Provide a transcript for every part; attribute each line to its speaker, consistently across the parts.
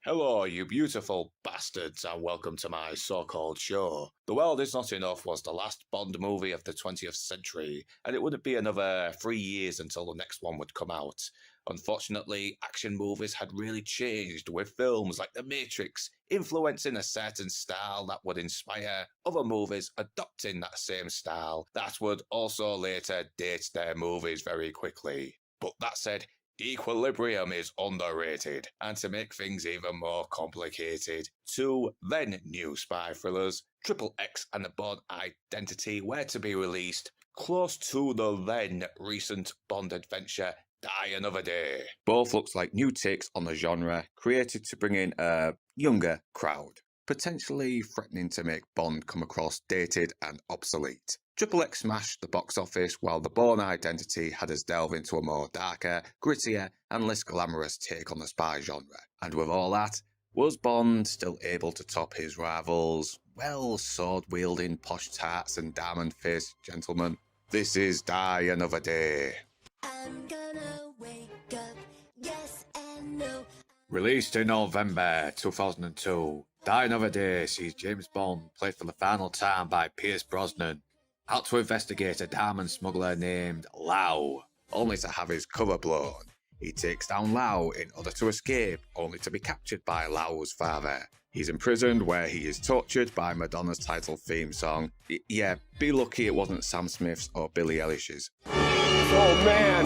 Speaker 1: Hello, you beautiful bastards, and welcome to my so-called show. The World Is Not Enough was the last Bond movie of the 20th century, and it wouldn't be another 3 years until the next one would come out. Unfortunately, action movies had really changed, with films like The Matrix influencing a certain style that would inspire other movies adopting that same style that would also later date their movies very quickly. But that said, Equilibrium is underrated, and to make things even more complicated, two then new spy thrillers, Triple X and The Bourne Identity, were to be released close to the then recent Bond adventure Die Another Day. Both looks like new takes on the genre, created to bring in a younger crowd, potentially threatening to make Bond come across dated and obsolete. Triple X smashed the box office, while The Bourne Identity had us delve into a more darker, grittier, and less glamorous take on the spy genre. And with all that, was Bond still able to top his rivals? Well, sword-wielding posh tarts and diamond-faced gentlemen. This is Die Another Day.
Speaker 2: I'm gonna wake up, yes and no.
Speaker 1: Released in November 2002, Die Another Day sees James Bond played for the final time by Pierce Brosnan, out to investigate a diamond smuggler named Lau, only to have his cover blown. He takes down Lau in order to escape, only to be captured by Lau's father. He's imprisoned where he is tortured by Madonna's title theme song. Yeah, be lucky it wasn't Sam Smith's or Billie Eilish's.
Speaker 3: Oh man!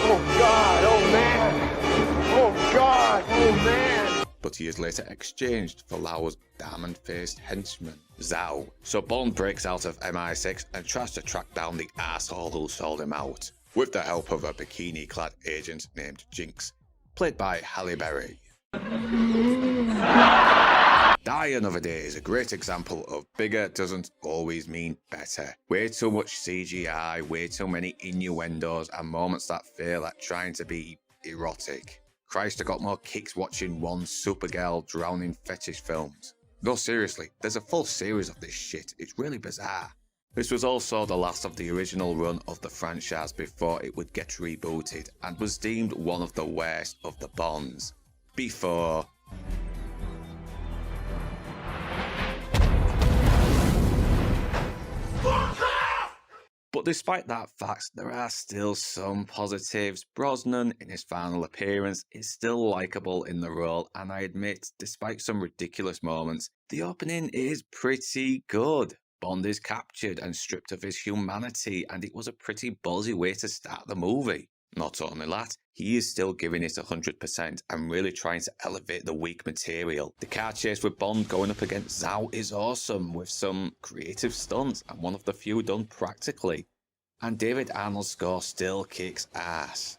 Speaker 3: Oh God! Oh man! Oh God! Oh man!
Speaker 1: But he is later exchanged for Lau's diamond-faced henchman, Zhao. So Bond breaks out of MI6 and tries to track down the asshole who sold him out, with the help of a bikini-clad agent named Jinx, played by Halle Berry. Die Another Day is a great example of bigger doesn't always mean better. Way too much CGI, way too many innuendos, and moments that fail at trying to be erotic. Christ, I got more kicks watching one Supergirl drowning fetish films. No, seriously, there's a full series of this shit. It's really bizarre. This was also the last of the original run of the franchise before it would get rebooted, and was deemed one of the worst of the Bonds. Before... But despite that fact, there are still some positives. Brosnan, in his final appearance, is still likeable in the role, and I admit, despite some ridiculous moments, the opening is pretty good. Bond is captured and stripped of his humanity, and it was a pretty ballsy way to start the movie. Not only that, he is still giving it 100% and really trying to elevate the weak material. The car chase with Bond going up against Zhao is awesome, with some creative stunts and one of the few done practically. And David Arnold's score still kicks ass.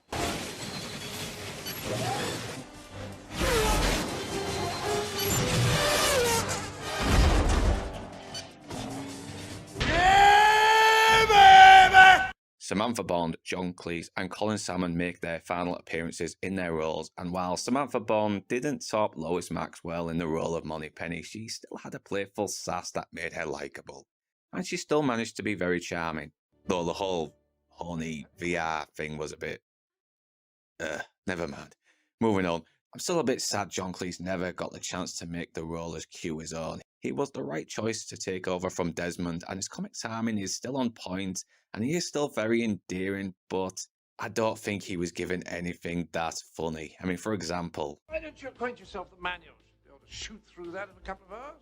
Speaker 1: Samantha Bond, John Cleese, and Colin Salmon make their final appearances in their roles, and while Samantha Bond didn't top Lois Maxwell in the role of Moneypenny, she still had a playful sass that made her likeable. And she still managed to be very charming, though the whole horny VR thing was a bit... never mind. Moving on. I'm still a bit sad John Cleese never got the chance to make the role as Q his own. He was the right choice to take over from Desmond, and his comic timing is still on point, and he is still very endearing, but I don't think he was given anything that funny. I mean, for example...
Speaker 4: Why don't you acquaint yourself with the manuals? Be able to shoot through that in a couple of hours?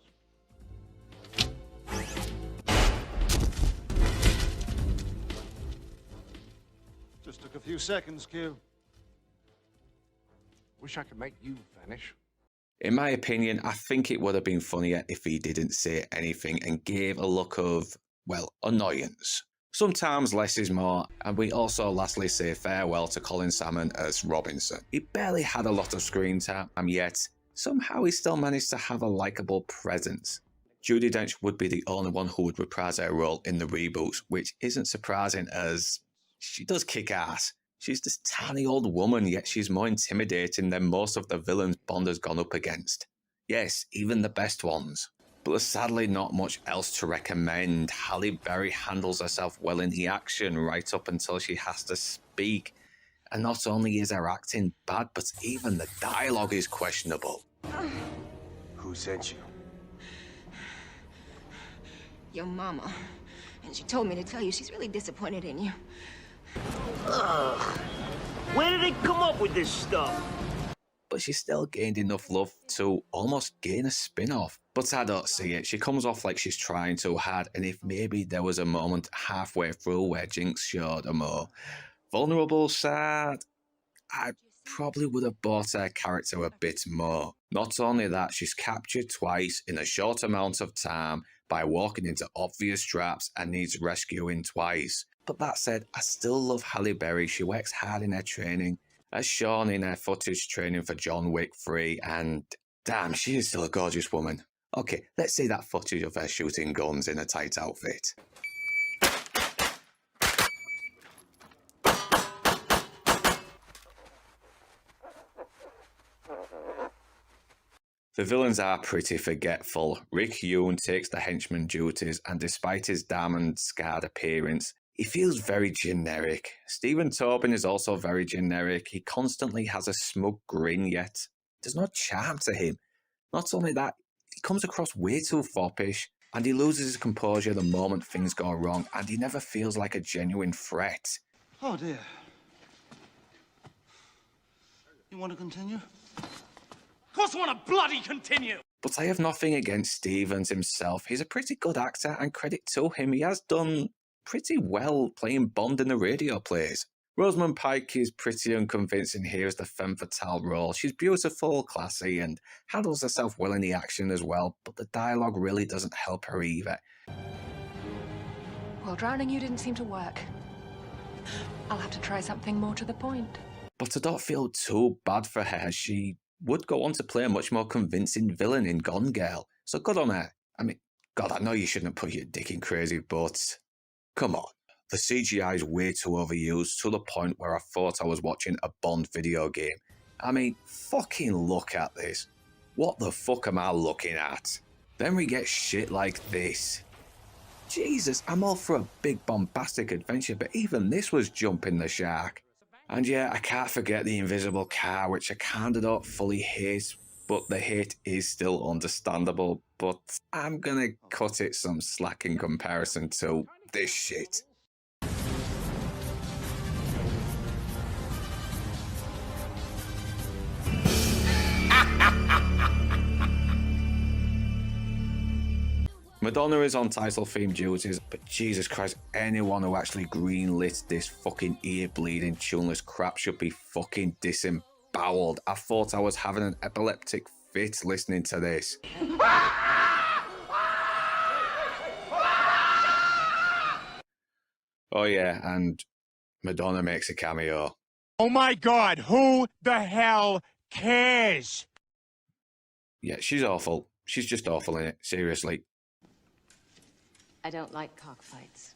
Speaker 3: Just took a few seconds, Q.
Speaker 4: Wish I could make you vanish.
Speaker 1: In my opinion, I think it would have been funnier if he didn't say anything and gave a look of, well, annoyance. Sometimes less is more, and we also lastly say farewell to Colin Salmon as Robinson. He barely had a lot of screen time, and yet somehow he still managed to have a likeable presence. Judi Dench would be the only one who would reprise her role in the reboots, which isn't surprising as she does kick ass. She's this tiny old woman, yet she's more intimidating than most of the villains Bond has gone up against. Yes, even the best ones. But there's sadly not much else to recommend. Halle Berry handles herself well in the action right up until she has to speak. And not only is her acting bad, but even the dialogue is questionable.
Speaker 3: Who sent you?
Speaker 5: Your mama. And she told me to tell you she's really disappointed in you.
Speaker 6: Ugh. Where did they come up with this stuff?
Speaker 1: But she still gained enough love to almost gain a spin-off. But I don't see it. She comes off like she's trying too hard, and if maybe there was a moment halfway through where Jinx showed a more vulnerable side, I probably would have bought her character a bit more. Not only that, she's captured twice in a short amount of time by walking into obvious traps and needs rescuing twice. But that said, I still love Halle Berry. She works hard in her training, as shown in her footage training for John Wick 3, and damn, she is still a gorgeous woman. Okay, let's see that footage of her shooting guns in a tight outfit. The villains are pretty forgetful. Rick Yoon takes the henchman duties, and despite his diamond-scarred appearance, he feels very generic. Stephen Tobin is also very generic. He constantly has a smug grin, yet there's no charm to him. Not only that, he comes across way too foppish, and he loses his composure the moment things go wrong, and he never feels like a genuine threat.
Speaker 3: Oh, dear. You want to continue?
Speaker 4: Of course I want to bloody continue!
Speaker 1: But I have nothing against Stevens himself. He's a pretty good actor, and credit to him, he has done pretty well playing Bond in the radio plays. Rosamund Pike is pretty unconvincing here as the femme fatale role. She's beautiful, classy, and handles herself well in the action as well, but the dialogue really doesn't help her either.
Speaker 7: Well, drowning you didn't seem to work. I'll have to try something more to the point.
Speaker 1: But I don't feel too bad for her. She would go on to play a much more convincing villain in Gone Girl, so good on her. I mean, God, I know you shouldn't put your dick in crazy, but come on. The CGI is way too overused to the point where I thought I was watching a Bond video game. I mean, fucking look at this. What the fuck am I looking at? Then we get shit like this. Jesus, I'm all for a big bombastic adventure, but even this was jumping the shark. And yeah, I can't forget the invisible car, which I kinda don't fully hate, but the hate is still understandable. But I'm gonna cut it some slack in comparison to this shit. Madonna is on title theme duties, but Jesus Christ, anyone who actually greenlit this fucking ear-bleeding tuneless crap should be fucking disemboweled. I thought I was having an epileptic fit listening to this. Oh yeah, and Madonna makes a cameo.
Speaker 8: Oh my God, who the hell cares?
Speaker 1: Yeah, she's awful. She's just awful in it, seriously.
Speaker 9: I don't like cockfights.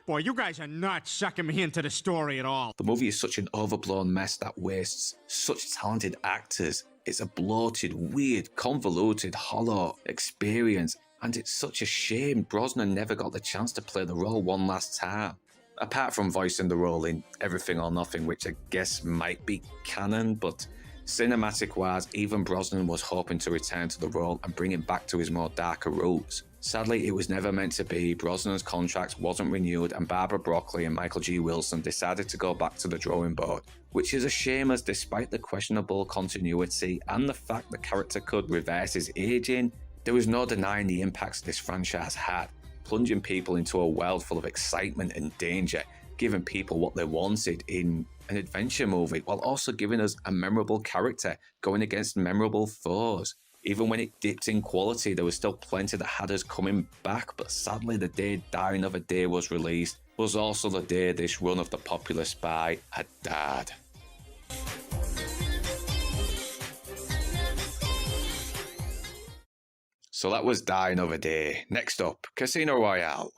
Speaker 8: Boy, you guys are not sucking me into the story at all.
Speaker 1: The movie is such an overblown mess that wastes such talented actors. It's a bloated, weird, convoluted, hollow experience, and it's such a shame Brosnan never got the chance to play the role one last time. Apart from voicing the role in Everything or Nothing, which I guess might be canon, but cinematic-wise, even Brosnan was hoping to return to the role and bring it back to his more darker roots. Sadly, it was never meant to be. Brosnan's contract wasn't renewed, and Barbara Broccoli and Michael G. Wilson decided to go back to the drawing board, which is a shame, as despite the questionable continuity and the fact the character could reverse his aging, there was no denying the impacts this franchise had, plunging people into a world full of excitement and danger, giving people what they wanted in an adventure movie, while also giving us a memorable character going against memorable foes. Even when it dipped in quality, there was still plenty that had us coming back, but sadly the day Die Another Day was released was also the day this run of the popular spy had died. So that was Die Another Day. Next up, Casino Royale.